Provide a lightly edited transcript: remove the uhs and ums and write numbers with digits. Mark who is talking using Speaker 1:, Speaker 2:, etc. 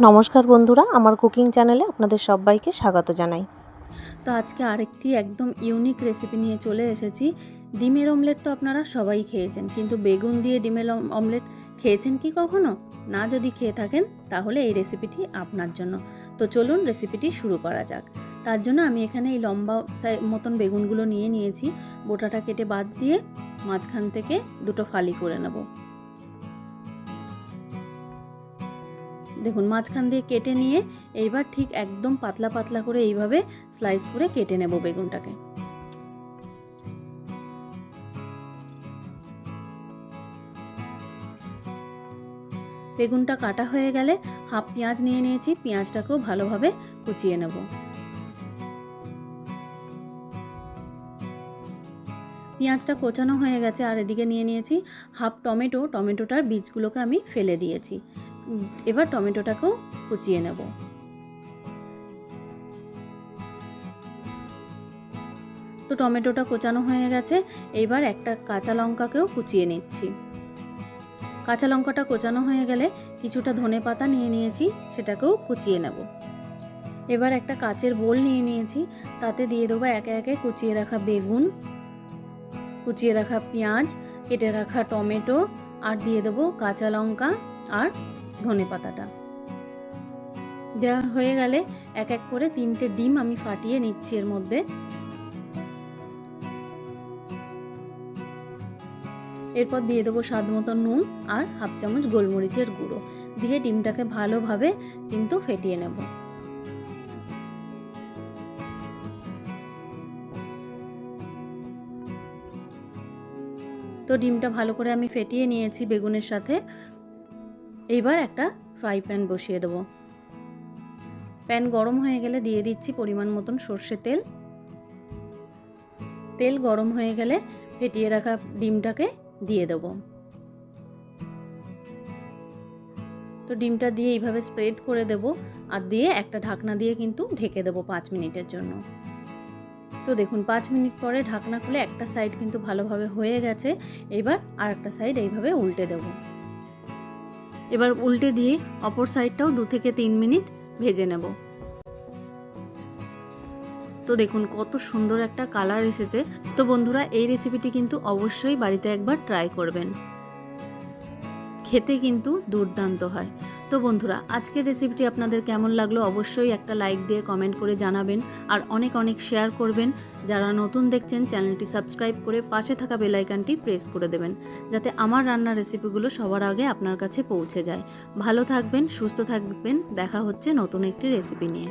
Speaker 1: নমস্কার বন্ধুরা, আমার কুকিং চ্যানেলে আপনাদের সবাইকে স্বাগত জানাই।
Speaker 2: তো আজকে আরেকটি একদম ইউনিক রেসিপি নিয়ে চলে এসেছি। ডিমের অমলেট তো আপনারা সবাই খেয়েছেন, কিন্তু বেগুন দিয়ে ডিমের অমলেট খেয়েছেন কি কখনো? না যদি খেয়ে থাকেন তাহলে এই রেসিপিটি আপনার জন্য। তো চলুন রেসিপিটি শুরু করা যাক। তার জন্য আমি এখানে এই লম্বা মতন বেগুনগুলো নিয়েছি। বোটাটা কেটে বাদ দিয়ে মাঝখান থেকে দুটো ফালি করে নেব। দেখুন মাঝখান দিয়ে কেটে নিয়ে এইবার ঠিক একদম পাতলা পাতলা করে এইভাবে স্লাইস করে কেটে নেব বেগুনটাকে। বেগুনটা কাটা হয়ে গেলে হাফ পেঁয়াজ নিয়েছি, পেঁয়াজটাকেও ভালোভাবে কুচিয়ে নেব। পেঁয়াজটা কোচানো হয়ে গেছে আর এদিকে নিয়েছি হাফ টমেটো। টমেটোটার বীজগুলোকে আমি ফেলে দিয়েছি। এবার টমেটোটাকেও কুচিয়ে নেব। তো টমেটোটা কোচানো হয়ে গেছে, এইবার একটা কাঁচা লঙ্কাকেও কুচিয়ে নিচ্ছি। কাঁচা লঙ্কাটা কোচানো হয়ে গেলে কিছুটা ধনেপাতা নিয়েছি, সেটাকেও কুচিয়ে নেব। এবার একটা কাচের বোল নিয়েছি, তাতে দিয়ে দেবো একে একে কুচিয়ে রাখা বেগুন, কুচিয়ে রাখা পেঁয়াজ, কেটে রাখা টমেটো, আর দিয়ে দেবো কাঁচা লঙ্কা আর ধনেপাতাটা। দেওয়া হয়ে গেলে এক এক করে 3টে ডিম আমি ফাটিয়ে নিচ্ছি এর মধ্যে। এরপর দিয়ে দেবো স্বাদ মতো নুন আর হাফ চামচ গোলমরিচের গুঁড়ো দিয়ে ডিমটাকে ভালোভাবে কিন্তু ফেটিয়ে নেব। তো ডিমটা ভালো করে আমি ফেটিয়ে নিয়েছি বেগুনের সাথে। এইবার একটা ফ্রাই প্যান বসিয়ে দেবো। প্যান গরম হয়ে গেলে দিয়ে দিচ্ছি পরিমাণ মতন সর্ষে তেল। তেল গরম হয়ে গেলে ফেটিয়ে রাখা ডিমটাকে দিয়ে দেবো। তো ডিমটা দিয়ে এইভাবে স্প্রেড করে দেব আর দিয়ে একটা ঢাকনা দিয়ে কিন্তু ঢেকে দেবো 5 মিনিটের জন্য। তো দেখুন 5 মিনিট পরে ঢাকনা খুলে একটা সাইড কিন্তু ভালোভাবে হয়ে গেছে। এবার আর একটা সাইড এইভাবে উল্টে দেব। এবার উল্টে দিয়ে অপর সাইডটাও 2 থেকে 3 মিনিট ভেজে নেব। তো দেখুন কত সুন্দর একটা কালার এসেছে। তো বন্ধুরা এই রেসিপিটি কিন্তু অবশ্যই বাড়িতে একবার ট্রাই করবেন, খেতে কিন্তু দুর্দান্ত হয়। তো বন্ধুরা আজকের রেসিপিটি আপনাদের কেমন লাগলো অবশ্যই একটা লাইক দিয়ে কমেন্ট করে জানাবেন, আর অনেক অনেক শেয়ার করবেন। যারা নতুন দেখছেন চ্যানেলটি সাবস্ক্রাইব করে পাশে থাকা বেল আইকনটি প্রেস করে দেবেন, যাতে আমার রান্নার রেসিপিগুলো সবার আগে আপনার কাছে পৌঁছে যায়। ভালো থাকবেন, সুস্থ থাকবেন, দেখা হচ্ছে নতুন একটি রেসিপি নিয়ে।